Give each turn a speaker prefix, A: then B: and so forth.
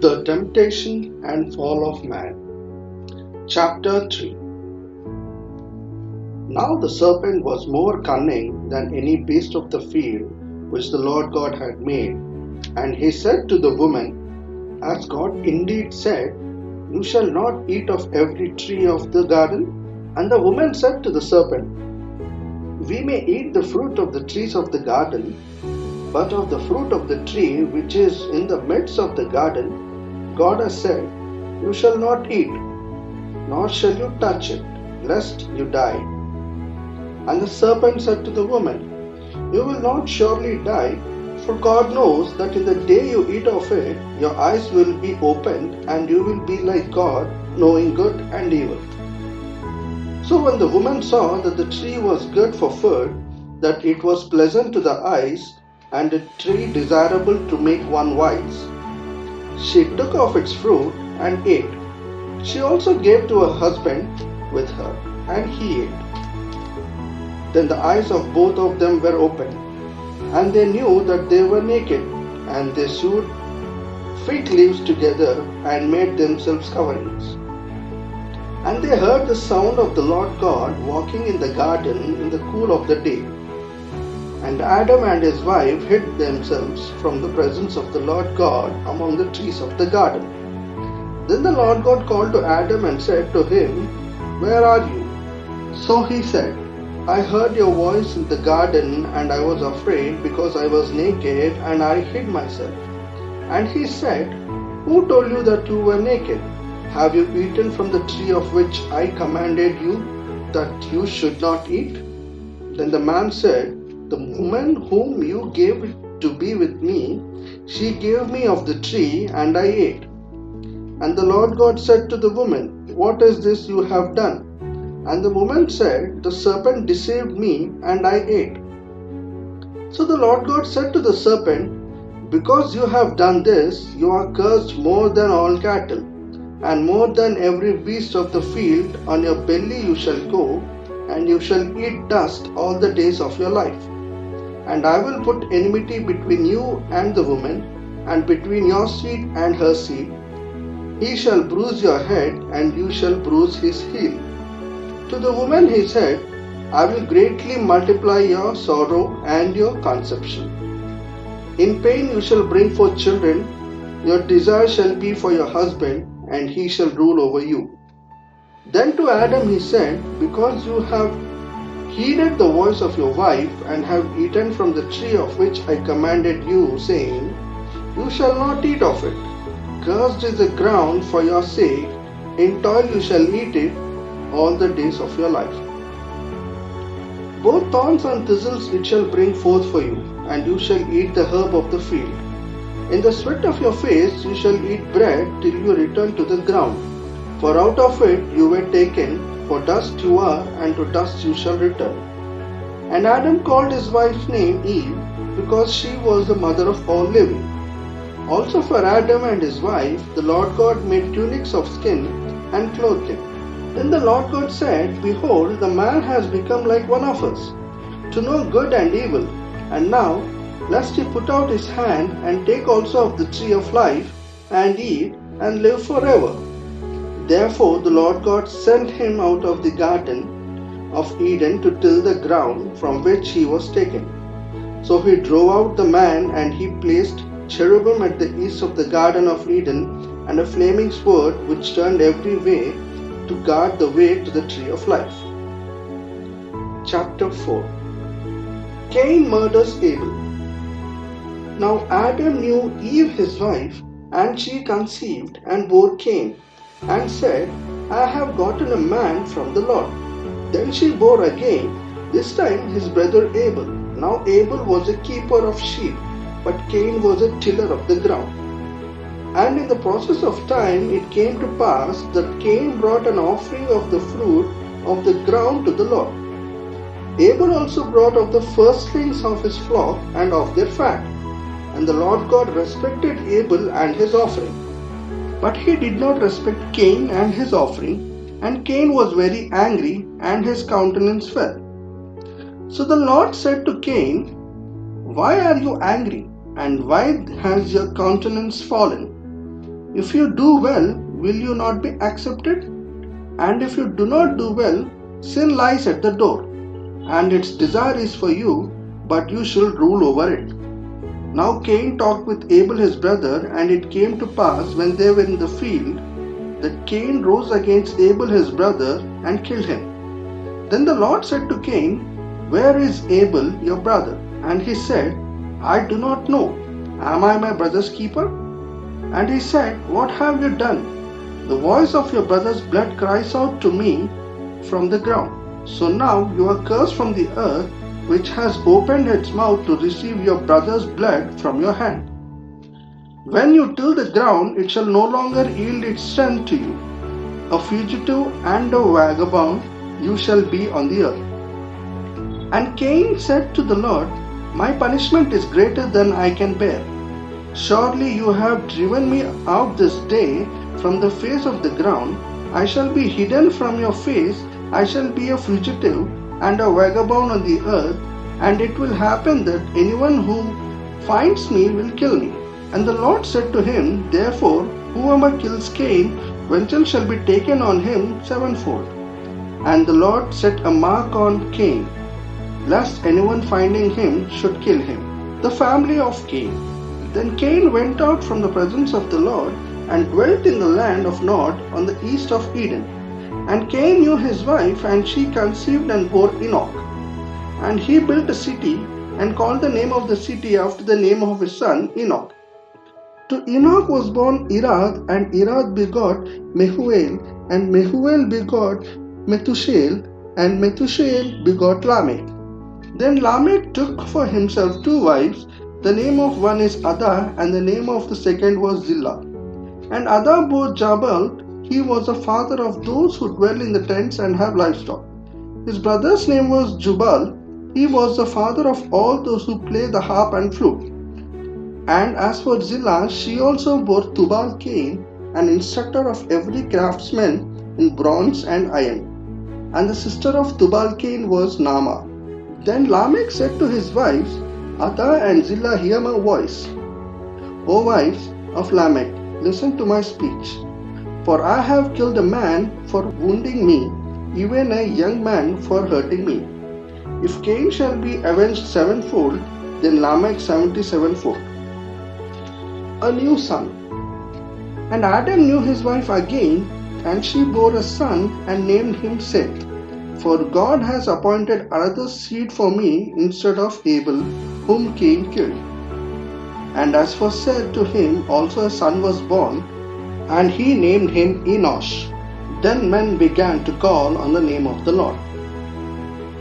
A: The Temptation and Fall of Man. Chapter 3. Now the serpent was more cunning than any beast of the field which the Lord God had made. And he said to the woman, Has God indeed said, You shall not eat of every tree of the garden? And the woman said to the serpent, We may eat the fruit of the trees of the garden, but of the fruit of the tree which is in the midst of the garden, God has said, You shall not eat, nor shall you touch it, lest you die. And the serpent said to the woman, You will not surely die, for God knows that in the day you eat of it, your eyes will be opened, and you will be like God, knowing good and evil. So when the woman saw that the tree was good for food, that it was pleasant to the eyes, and a tree desirable to make one wise, she took of its fruit and ate. She also gave to her husband with her, and he ate. Then the eyes of both of them were opened, and they knew that they were naked, and they sewed fig leaves together and made themselves coverings. And they heard the sound of the Lord God walking in the garden in the cool of the day. And Adam and his wife hid themselves from the presence of the Lord God among the trees of the garden. Then the Lord God called to Adam and said to him, Where are you? So he said, I heard your voice in the garden, and I was afraid because I was naked, and I hid myself. And he said, Who told you that you were naked? Have you eaten from the tree of which I commanded you that you should not eat? Then the man said, The woman whom you gave to be with me, she gave me of the tree, and I ate. And the Lord God said to the woman, What is this you have done? And the woman said, The serpent deceived me, and I ate. So the Lord God said to the serpent, Because you have done this, you are cursed more than all cattle, and more than every beast of the field. On your belly you shall go, and you shall eat dust all the days of your life. And I will put enmity between you and the woman, and between your seed and her seed. He shall bruise your head, and you shall bruise his heel. To the woman he said, I will greatly multiply your sorrow and your conception. In pain you shall bring forth children. Your desire shall be for your husband, and he shall rule over you. Then to Adam he said, Because you have heeded the voice of your wife, and have eaten from the tree of which I commanded you, saying, You shall not eat of it. Cursed is the ground for your sake. In toil you shall eat it all the days of your life. Both thorns and thistles it shall bring forth for you, and you shall eat the herb of the field. In the sweat of your face you shall eat bread till you return to the ground. For out of it you were taken, for dust you are, and to dust you shall return. And Adam called his wife's name Eve, because she was the mother of all living. Also for Adam and his wife the Lord God made tunics of skin, and clothed him. Then the Lord God said, Behold, the man has become like one of us, to know good and evil. And now, lest he put out his hand, and take also of the tree of life, and eat, and live forever. Therefore the Lord God sent him out of the garden of Eden to till the ground from which he was taken. So he drove out the man, and he placed cherubim at the east of the garden of Eden, and a flaming sword which turned every way, to guard the way to the tree of life. Chapter 4. Cain murders Abel. Now Adam knew Eve his wife, and she conceived and bore Cain, and said, I have gotten a man from the Lord. Then she bore again, this time his brother Abel. Now Abel was a keeper of sheep, but Cain was a tiller of the ground. And in the process of time it came to pass that Cain brought an offering of the fruit of the ground to the Lord. Abel also brought of the firstlings of his flock and of their fat. And the Lord God respected Abel and his offering. But he did not respect Cain and his offering, and Cain was very angry, and his countenance fell. So the Lord said to Cain, Why are you angry, and why has your countenance fallen? If you do well, will you not be accepted? And if you do not do well, sin lies at the door, and its desire is for you, but you shall rule over it. Now Cain talked with Abel his brother, and it came to pass when they were in the field, that Cain rose against Abel his brother and killed him. Then the Lord said to Cain, Where is Abel your brother? And he said, I do not know. Am I my brother's keeper? And he said, What have you done? The voice of your brother's blood cries out to me from the ground. So now you are cursed from the earth, which has opened its mouth to receive your brother's blood from your hand. When you till the ground, it shall no longer yield its strength to you. A fugitive and a vagabond you shall be on the earth. And Cain said to the Lord, My punishment is greater than I can bear. Surely you have driven me out this day from the face of the ground. I shall be hidden from your face. I shall be a fugitive and a vagabond on the earth. And it will happen that anyone who finds me will kill me. And the Lord said to him, Therefore, whoever kills Cain, vengeance shall be taken on him sevenfold. And the Lord set a mark on Cain, lest anyone finding him should kill him. The family of Cain. Then Cain went out from the presence of the Lord and dwelt in the land of Nod on the east of Eden. And Cain knew his wife, and she conceived and bore Enoch. And he built a city and called the name of the city after the name of his son Enoch. To Enoch was born Irad, and Irad begot Mehuel, and Mehuel begot Methushael, and Methushael begot Lamech. Then Lamech took for himself two wives. The name of one is Ada, and the name of the second was Zillah. And Ada bore Jabal. He was the father of those who dwell in the tents and have livestock. His brother's name was Jubal. He was the father of all those who play the harp and flute. And as for Zillah, she also bore Tubal Cain, an instructor of every craftsman in bronze and iron. And the sister of Tubal Cain was Naamah. Then Lamech said to his wives, Ada and Zillah, hear my voice. O wives of Lamech, listen to my speech. For I have killed a man for wounding me, even a young man for hurting me. If Cain shall be avenged sevenfold, then Lamech 77fold. A new son. And Adam knew his wife again, and she bore a son and named him Seth. For God has appointed another seed for me instead of Abel, whom Cain killed. And as for Seth, to him also a son was born, and he named him Enosh. Then men began to call on the name of the Lord.